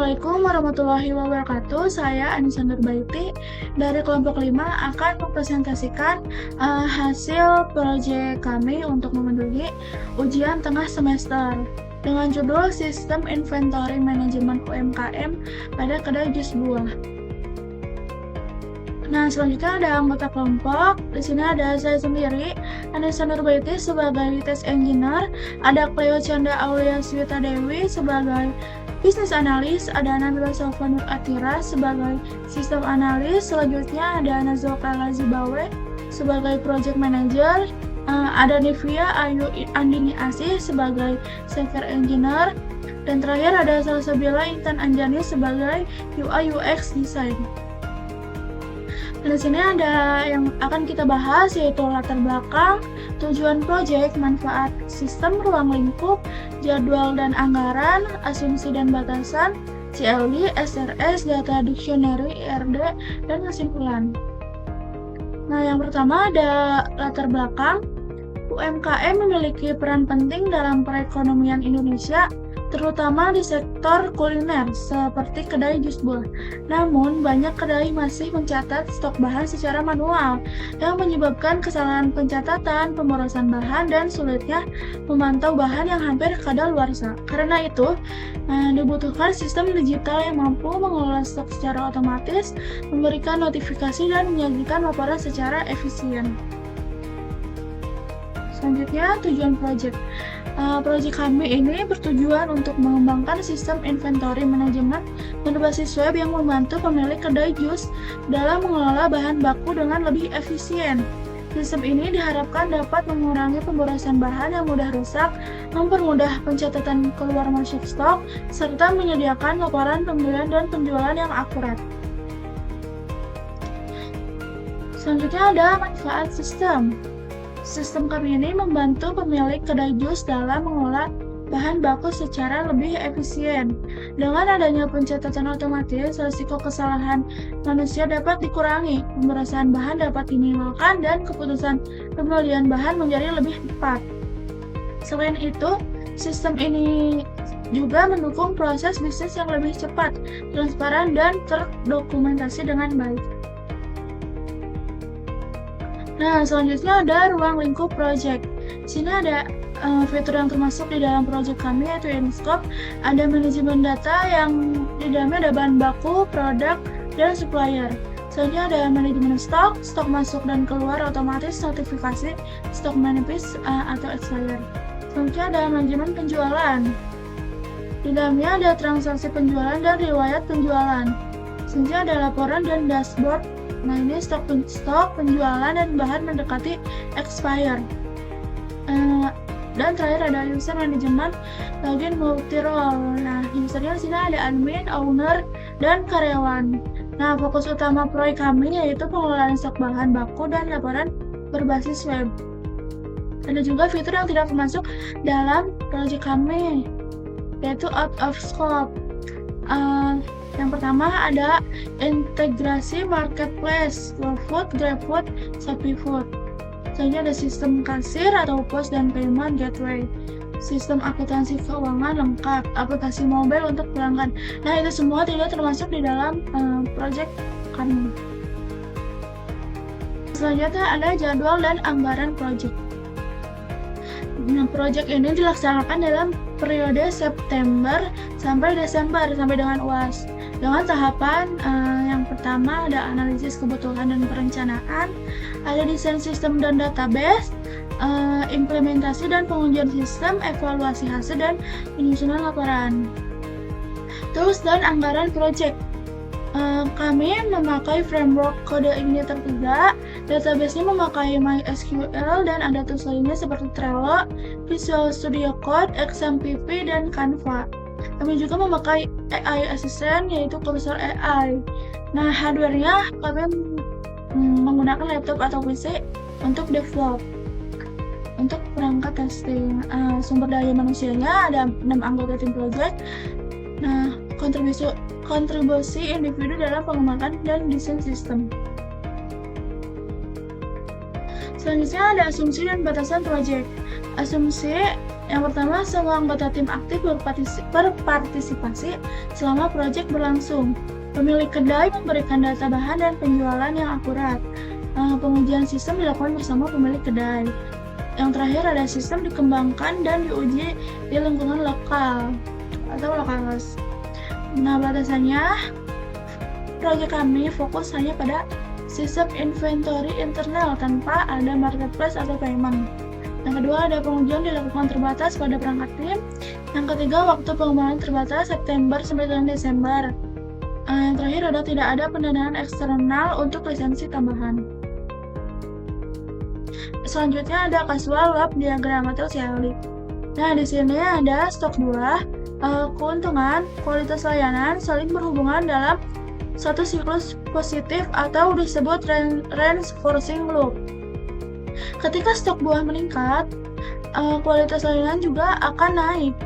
Assalamualaikum warahmatullahi wabarakatuh. Saya Anissa Nurbaiti dari kelompok 5 akan mempresentasikan hasil proyek kami untuk memenuhi ujian tengah semester dengan judul Sistem Inventory Manajemen UMKM pada kedai jus buah. Nah, selanjutnya ada anggota kelompok. Di sini ada saya sendiri, Anissa Nurbaiti sebagai test engineer, ada Cleo Canda Aulia Swita Dewi sebagai business analis, ada Nabila Sofa Nur Atira sebagai sistem analis, selanjutnya ada Nazoka Lazibawe sebagai project manager, ada Nivia Ayu Andini Asih sebagai software engineer, dan terakhir ada Salsabila Intan Anjani sebagai UI UX design. Dan di sini ada yang akan kita bahas, yaitu latar belakang, tujuan proyek, manfaat sistem ruang lingkup, jadwal dan anggaran, asumsi dan batasan, CLD, SRS, data dictionary, IRD, dan kesimpulan. Nah, yang pertama ada latar belakang. UMKM memiliki peran penting dalam perekonomian Indonesia, terutama di sektor kuliner seperti kedai jus buah. Namun, banyak kedai masih mencatat stok bahan secara manual yang menyebabkan kesalahan pencatatan, pemborosan bahan, dan sulitnya memantau bahan yang hampir kadaluarsa. Karena itu, dibutuhkan sistem digital yang mampu mengelola stok secara otomatis, memberikan notifikasi, dan menyajikan laporan secara efisien. Selanjutnya, tujuan proyek. Proyek kami ini bertujuan untuk mengembangkan sistem inventory manajemen berbasis web yang membantu pemilik kedai jus dalam mengelola bahan baku dengan lebih efisien. Sistem ini diharapkan dapat mengurangi pemborosan bahan yang mudah rusak, mempermudah pencatatan keluar masuk stok, serta menyediakan laporan pembelian dan penjualan yang akurat. Selanjutnya ada manfaat sistem. Sistem kami ini membantu pemilik kedai jus dalam mengelola bahan baku secara lebih efisien. Dengan adanya pencatatan otomatis, risiko kesalahan manusia dapat dikurangi, pemborosan bahan dapat diminimalkan, dan keputusan pembelian bahan menjadi lebih tepat. Selain itu, sistem ini juga mendukung proses bisnis yang lebih cepat, transparan, dan terdokumentasi dengan baik. Nah, selanjutnya ada ruang lingkup project. Di sini ada fitur yang termasuk di dalam project kami, yaitu InScope. Ada manajemen data yang di dalamnya ada bahan baku, produk, dan supplier. Selanjutnya ada manajemen stok, stok masuk dan keluar otomatis, notifikasi, stok menipis atau expired. Selanjutnya ada manajemen penjualan. Di dalamnya ada transaksi penjualan dan riwayat penjualan. Selanjutnya ada laporan dan dashboard. Nah, ini stok penjualan dan bahan mendekati expire. Dan terakhir ada user management, login multi role. Nah, usernya di sini ada admin, owner, dan karyawan. Nah, fokus utama proyek kami yaitu pengelolaan stok bahan baku dan laporan berbasis web. Ada juga fitur yang tidak termasuk dalam proyek kami, yaitu out of scope. Yang pertama ada integrasi marketplace, GoFood, GrabFood, ShopeeFood. Selanjutnya ada sistem kasir atau POS dan payment gateway, sistem akuntansi keuangan lengkap, aplikasi mobile untuk pelanggan. Nah, itu semua tidak termasuk di dalam proyek kami. Selanjutnya ada jadwal dan anggaran proyek. Nah, proyek ini dilaksanakan dalam periode September sampai Desember sampai dengan UAS. Dengan tahapan yang pertama ada analisis kebutuhan dan perencanaan, ada desain sistem dan database, implementasi dan pengujian sistem, evaluasi hasil, dan penyusunan laporan. Tools dan anggaran proyek. Kami memakai framework kode igniter 3, database-nya memakai MySQL, dan ada tools lainnya seperti Trello, Visual Studio Code, XMPP, dan Canva. Kami juga memakai AI Assistant, yaitu Cursor AI. Nah, hardware-nya kami menggunakan laptop atau PC untuk develop. Untuk perangkat testing, sumber daya manusianya ada 6 anggota tim project. Nah, kontribusi individu dalam pengembangan dan desain sistem. Selanjutnya ada asumsi dan batasan proyek. Asumsi Yang pertama, semua anggota tim aktif berpartisipasi selama proyek berlangsung. Pemilik kedai memberikan data bahan dan penjualan yang akurat. Pengujian sistem dilakukan bersama pemilik kedai. Yang terakhir ada sistem dikembangkan dan diuji di lingkungan lokal atau lokalis. Nah, batasannya, proyek kami fokus hanya pada sistem inventory internal tanpa ada marketplace atau payment. Yang kedua, ada pengujian dilakukan terbatas pada perangkat tim. Yang ketiga, waktu pengembangan terbatas September sampai dengan Desember. Yang terakhir, tidak ada pendanaan eksternal untuk lisensi tambahan. Selanjutnya ada casual web diagram atau CLD. Nah, di sini ada stok buah, keuntungan, kualitas layanan saling berhubungan dalam satu siklus positif atau disebut reinforcing loop. Ketika stok buah meningkat, kualitas layanan juga akan naik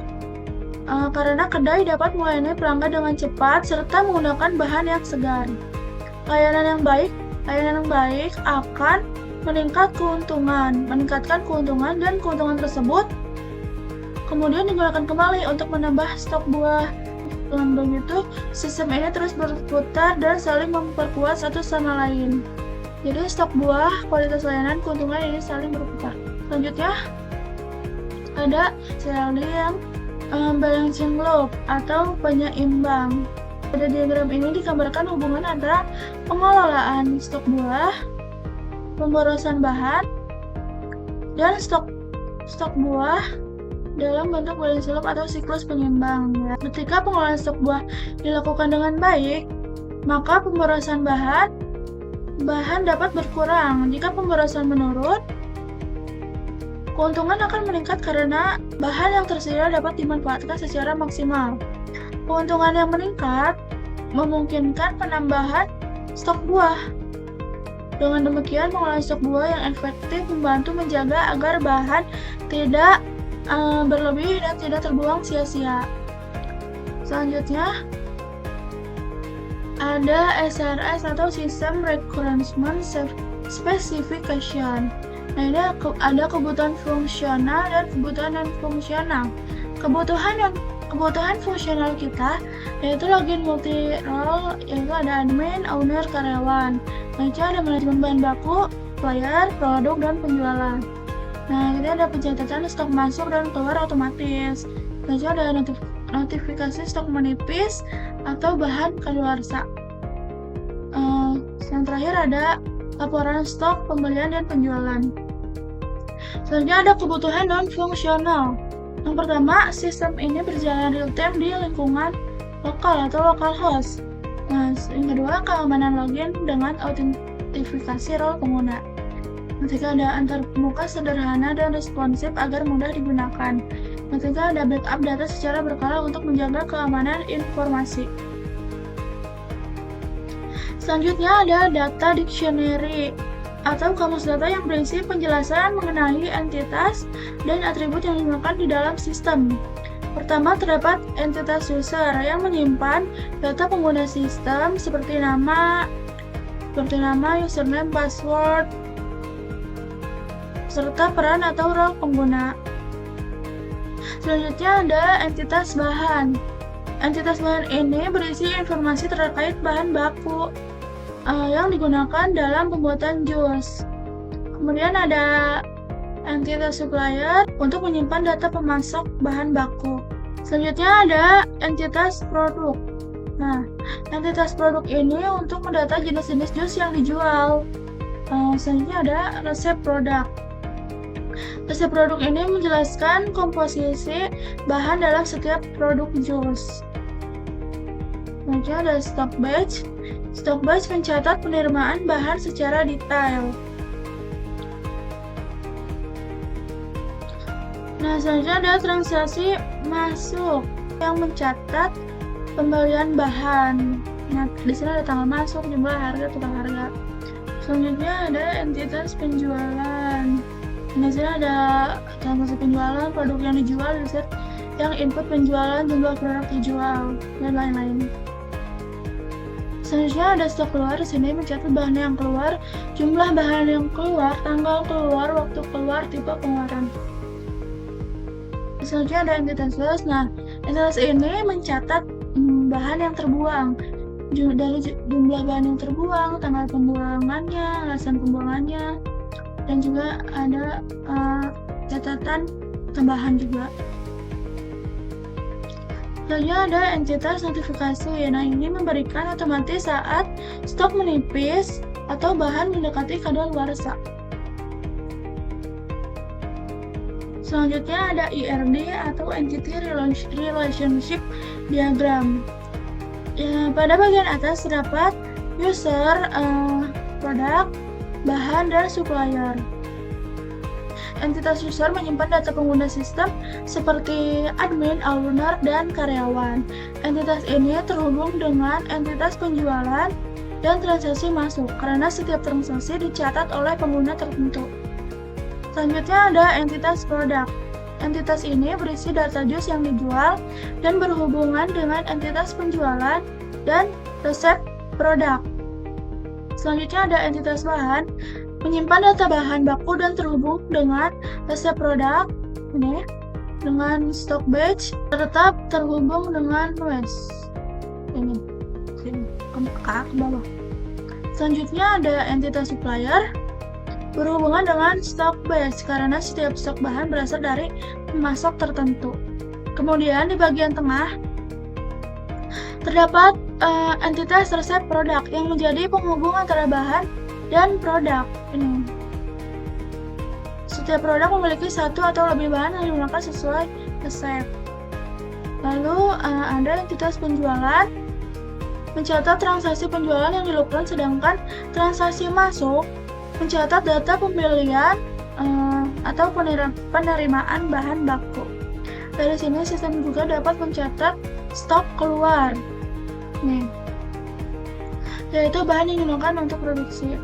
karena kedai dapat melayani pelanggan dengan cepat serta menggunakan bahan yang segar. Layanan yang baik akan meningkatkan keuntungan dan keuntungan tersebut kemudian digunakan kembali untuk menambah stok buah. Dengan begitu, sistem ini terus berputar dan saling memperkuat satu sama lain. Jadi stok buah, kualitas layanan, keuntungan ini saling berputar. Selanjutnya ada CLD yang balancing loop atau penyeimbang. Pada diagram ini digambarkan hubungan antara pengelolaan stok buah, pemborosan bahan, dan stok buah dalam bentuk balancing loop atau siklus penyeimbang. Ketika pengelolaan stok buah dilakukan dengan baik, maka pemborosan bahan dapat berkurang. Jika pemborosan menurun, keuntungan akan meningkat karena bahan yang tersedia dapat dimanfaatkan secara maksimal. Keuntungan yang meningkat memungkinkan penambahan stok buah. Dengan demikian, pengelolaan stok buah yang efektif membantu menjaga agar bahan tidak berlebih dan tidak terbuang sia-sia. Selanjutnya ada SRS atau System Requirement Specification. Nah, ini ada kebutuhan fungsional dan kebutuhan non-fungsional. Kebutuhan fungsional kita yaitu login multi role, yaitu ada admin, owner, karyawan. Selanjutnya ada manajemen bahan baku, supplier, produk, dan penjualan. Nah, kita ada pencatatan stok masuk dan keluar otomatis. Selanjutnya ada notifikasi stok menipis atau bahan kadaluarsa. Yang terakhir ada laporan stok, pembelian, dan penjualan. Selanjutnya ada kebutuhan non-fungsional. Yang pertama, sistem ini berjalan real-time di lingkungan lokal atau localhost. Nah, yang kedua, keamanan login dengan autentifikasi role pengguna. Ketiga, ada antarmuka sederhana dan responsif agar mudah digunakan. Ketiga, ada backup data secara berkala untuk menjaga keamanan informasi. Selanjutnya ada data dictionary atau kamus data yang berisi penjelasan mengenai entitas dan atribut yang digunakan di dalam sistem. Pertama, terdapat entitas user yang menyimpan data pengguna sistem seperti nama, username, password, serta peran atau role pengguna. Selanjutnya ada entitas bahan. Entitas bahan ini berisi informasi terkait bahan baku yang digunakan dalam pembuatan jus. Kemudian ada entitas supplier untuk menyimpan data pemasok bahan baku. Selanjutnya ada entitas produk. Nah, entitas produk ini untuk mendata jenis-jenis jus yang dijual. Selanjutnya ada resep produk. Resep produk ini menjelaskan komposisi bahan dalam setiap produk jus. Selanjutnya ada stock batch. Stock batch mencatat penerimaan bahan secara detail. Nah, selanjutnya ada transaksi masuk yang mencatat pembelian bahan. Nah, di sini ada tanggal masuk, jumlah harga, total harga. Selanjutnya ada entitas penjualan. Di sini ada transaksi penjualan, produk yang dijual, yang input penjualan, jumlah produk dijual, dan lain-lain. Selanjutnya ada stok keluar. Di sini mencatat bahan yang keluar, jumlah bahan yang keluar, tanggal keluar, waktu keluar, tipe pengeluaran. Selanjutnya ada entitas waste. Nah, entitas ini mencatat bahan yang terbuang, dari jumlah bahan yang terbuang, tanggal pembuangannya, alasan pembuangannya, dan juga ada catatan tambahan juga. Selanjutnya ada entitas notifikasi. Nah, ini memberikan otomatis saat stok menipis atau bahan mendekati kadaluarsa. Selanjutnya ada ERD atau Entity Relationship Diagram. Ya, pada bagian atas terdapat user, produk, bahan, dan supplier. Entitas user menyimpan data pengguna sistem seperti admin, owner, dan karyawan. Entitas ini terhubung dengan entitas penjualan dan transaksi masuk karena setiap transaksi dicatat oleh pengguna tertentu. Selanjutnya ada entitas produk. Entitas ini berisi data jus yang dijual dan berhubungan dengan entitas penjualan dan resep produk. Selanjutnya ada entitas bahan, menyimpan data bahan baku dan terhubung dengan resep produk ini dengan stock batch tetap terhubung dengan waste. Ini ke bawah. Selanjutnya ada entitas supplier, berhubungan dengan stok batch karena setiap stok bahan berasal dari pemasok tertentu. Kemudian di bagian tengah terdapat entitas resep produk yang menjadi penghubung antara bahan dan produk. Ini setiap produk memiliki satu atau lebih bahan yang digunakan sesuai resep. Lalu ada entitas penjualan, mencatat transaksi penjualan yang dilakukan, sedangkan transaksi masuk mencatat data pembelian atau penerimaan bahan baku. Dari sini sistem juga dapat mencatat stok keluar, yaitu bahan yang digunakan untuk produksi.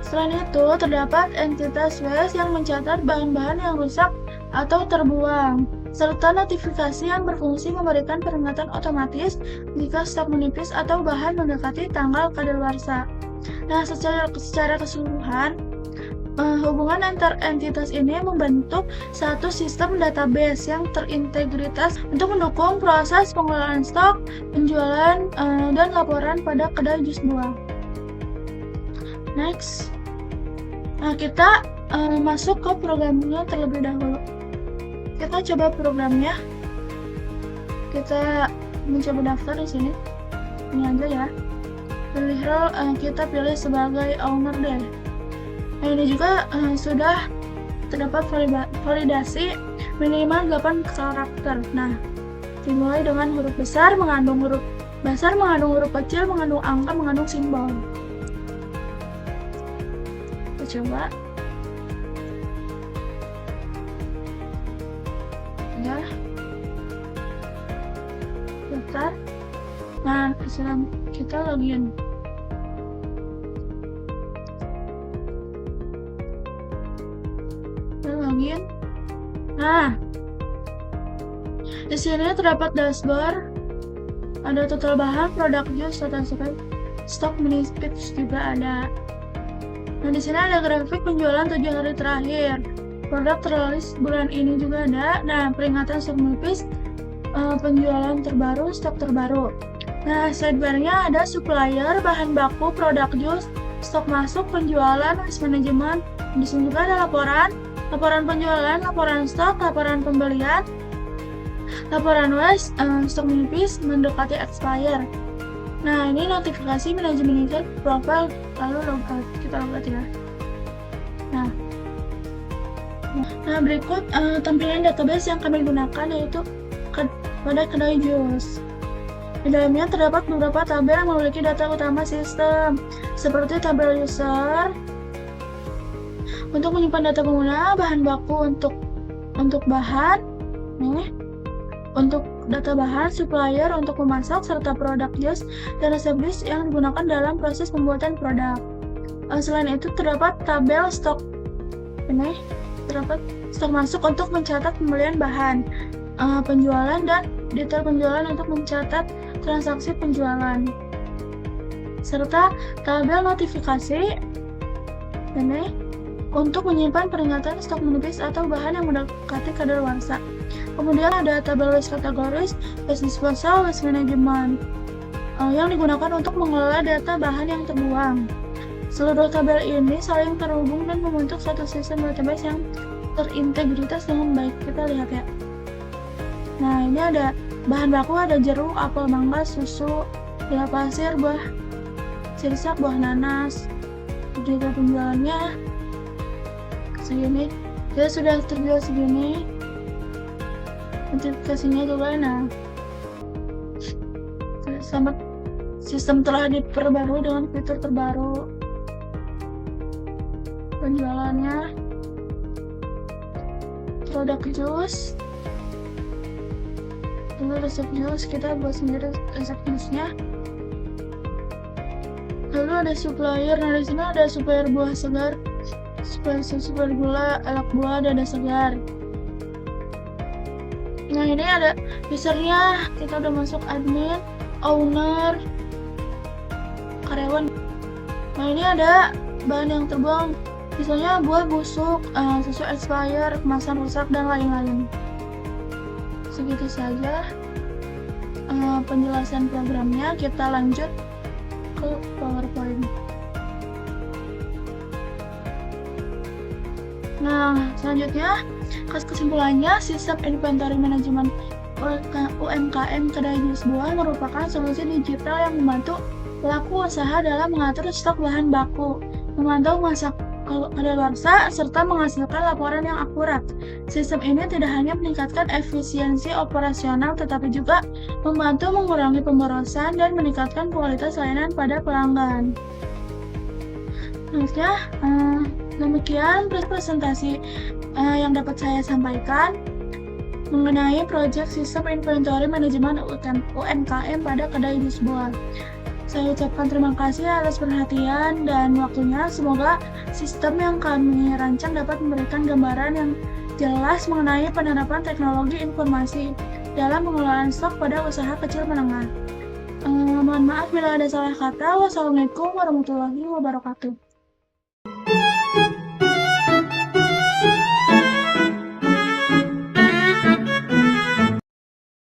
Selain itu, terdapat entitas waste yang mencatat bahan-bahan yang rusak atau terbuang, serta notifikasi yang berfungsi memberikan peringatan otomatis jika stok menipis atau bahan mendekati tanggal kadaluarsa. Nah, secara keseluruhan, hubungan antar entitas ini membentuk satu sistem database yang terintegritas untuk mendukung proses pengelolaan stok, penjualan, dan laporan pada kedai jus buah. Next, nah kita masuk ke programnya terlebih dahulu. Kita coba programnya. Kita mencoba daftar di sini. Ini aja ya. Pilih role, kita pilih sebagai owner deh. Nah, ini juga sudah terdapat validasi minimal 8 karakter. Nah, dimulai dengan huruf besar, mengandung huruf kecil, mengandung angka, mengandung simbol. Kita coba. Ya. Daftar. Nah, kita login. Login. Nah, di sini terdapat dashboard, ada total bahan, produk jus, total stok menipis juga ada. Nah, di sini ada grafik penjualan 7 hari terakhir. Produk terlaris bulan ini juga ada. Nah, peringatan stok menipis, penjualan terbaru, stok terbaru. Nah, sidebar-nya ada supplier, bahan baku, produk jus, stok masuk, penjualan, waste management. Di sini juga ada laporan penjualan, laporan stok, laporan pembelian, laporan waste, stok menipis, mendekati expire. Nah, ini notifikasi manajemen user profile, lalu logout. Kita logout ya. Nah, berikut tampilan database yang kami gunakan, yaitu pada kedai jus. Di dalamnya terdapat beberapa tabel yang memiliki data utama sistem, seperti tabel user untuk menyimpan data pengguna, bahan baku untuk bahan, untuk data bahan, supplier untuk memasak, serta produk jus dan resep jus yang digunakan dalam proses pembuatan produk. Selain itu terdapat tabel stok. Ini terdapat stok masuk untuk mencatat pembelian bahan, penjualan, dan detail penjualan untuk mencatat transaksi penjualan, serta tabel notifikasi ini untuk menyimpan peringatan stok menipis atau bahan yang mendekati kadaluarsa. Kemudian ada tabel list kategoris, list disposal, list management yang digunakan untuk mengelola data bahan yang terbuang. Seluruh tabel ini saling terhubung dan membentuk satu sistem database yang terintegritas dengan baik. Kita lihat ya. Nah, ini ada bahan baku, ada jeruk, apel, mangga, susu, gula pasir, buah sirsak, buah nanas. Juga penjualannya segini. Kita sudah terjual segini. Notifikasinya juga, nah, sama sistem telah diperbarui dengan fitur terbaru. Penjualannya produk jus, dulu resep jus, kita buat sendiri resep jusnya. Lalu ada supplier, nah di sini ada supplier buah segar, supplier gula, elak buah, dada segar. Nah ini ada usernya, kita udah masuk admin, owner, karyawan. Nah ini ada bahan yang terbuang, misalnya buah busuk, susu expired, kemasan rusak, dan lain-lain. Segitu saja penjelasan programnya. Kita lanjut ke PowerPoint. Nah, selanjutnya kesimpulannya, sistem inventory manajemen UMKM kedai jus buah merupakan solusi digital yang membantu pelaku usaha dalam mengatur stok bahan baku, memantau masa kadaluarsa, serta menghasilkan laporan yang akurat. Sistem ini tidak hanya meningkatkan efisiensi operasional, tetapi juga membantu mengurangi pemborosan dan meningkatkan kualitas layanan pada pelanggan. Selanjutnya, demikian presentasi yang dapat saya sampaikan mengenai proyek sistem inventory manajemen UMKM pada kedai jus buah. Saya ucapkan terima kasih atas perhatian dan waktunya. Semoga sistem yang kami rancang dapat memberikan gambaran yang jelas mengenai penerapan teknologi informasi dalam pengelolaan stok pada usaha kecil menengah. Mohon maaf bila ada salah kata. Wassalamualaikum warahmatullahi wabarakatuh.